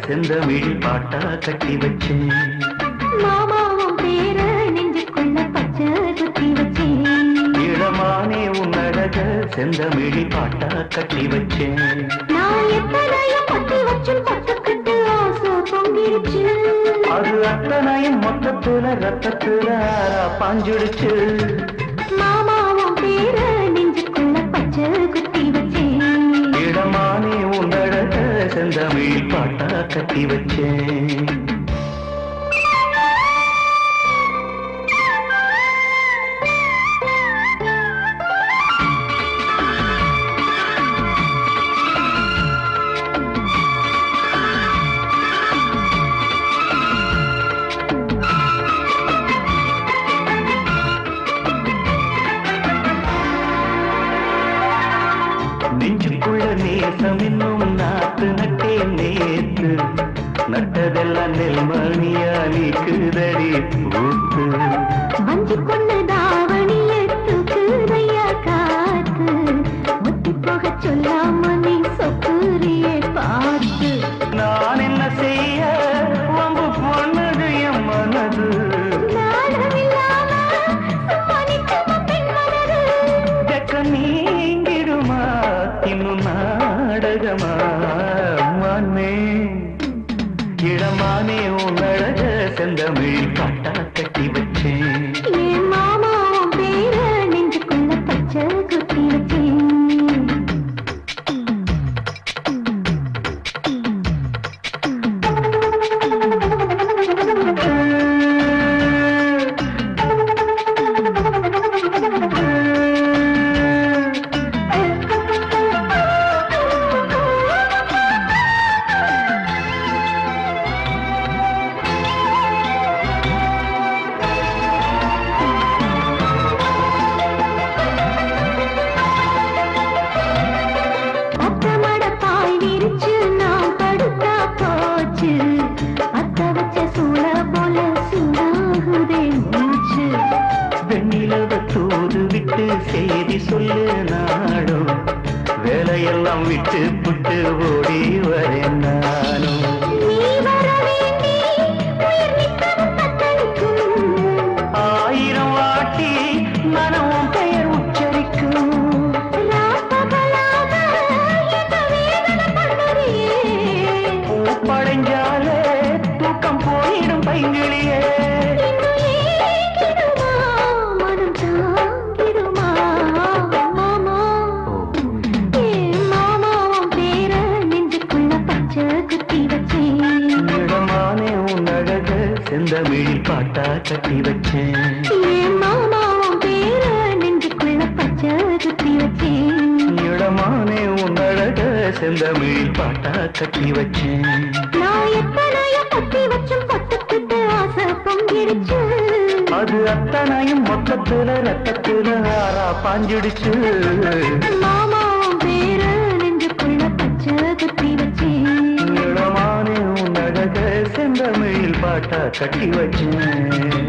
செந்தமிழ் பாட்டா கட்டி வச்சேன். மாமாவும் பேர நெஞ்சுக்குள்ள பச்சை குத்தி வச்சேன். இளமானே உன் அழக செந்தமிழ் பாட்டா கட்டி வச்சேன். நான் எத்தனையும் பத்தி வச்சும் பத்துக்கிட்டு ஆசை பொங்கிருச்சு. அது அத்தனையும் மொத்தத்துல ரத்தத்துல பாஞ்சுடுச்சு. மாமாவும் பேர நெஞ்சுக்குள்ள பச்சை குத்தி வச்சேன். இடமானே உன் அழக செந்தமிழ் பாட்டா கட்டி வச்சேன். நெஞ்சுக்குள்ள நேசம் இன்னும் நாத்து நட்டேன் நேத்து. நட்டதெல்லாம் நெல்மணியா நீக்குதடி பூத்து. வஞ்சி கொண்டு தாவணியை தூக்குதையா காத்து. முத்தி போக சொல்லாம நீ சொக்குரியை பார்த்து. நான் என்ன செய்ய வம்பு பொண்ணது என் மனது. நாடமில்லாம சும்மா நிற்குமா பெண் மனது. வெக்க நீங்கிடுமா இன்னும் நாடகமா மானே. இடமானே உன் அழக செந்தமிழ் பாட்டா கட்டி வச்சேன். என் மாமாவும் பேர நெஞ்சுக்குள்ள பச்சை குத்தி வச்சேன். வெண்ணிலவ தூது விட்டு செய்தி சொல்லு நாடும். வேலையெல்லாம் விட்டு புட்டு ஓடி வரேன் நானும். ஆயிரம் வாட்டி மனமும் பெயர் உச்சரிக்கும். படைஞ்சாலே தூக்கம் போயிடும் பைங்கிளியே. செந்தமிழ் பாட்டா கட்டி வச்சேன். மாமாவும் பேர நெஞ்சுக்குள்ள பச்சை குத்தி வச்சேன். இடமானே உன் அழக செந்தமிழ் பாட்டா கட்டி வச்சேன். நான் எத்தனையும் பத்தி வச்சும் பத்துக்கிட்டு ஆசை பொங்கிருச்சு. அது அத்தனையும் மொத்தத்துல ரத்தத்துல ஆறா பாஞ்சிடுச்சு. மாமாவும் பேர நெஞ்சுக்குள்ள பச்சை குத்தி வச்சேன். இடமானே உன் அழக செந்தமிழ் பாட்டா கட்டி வச்சேன்.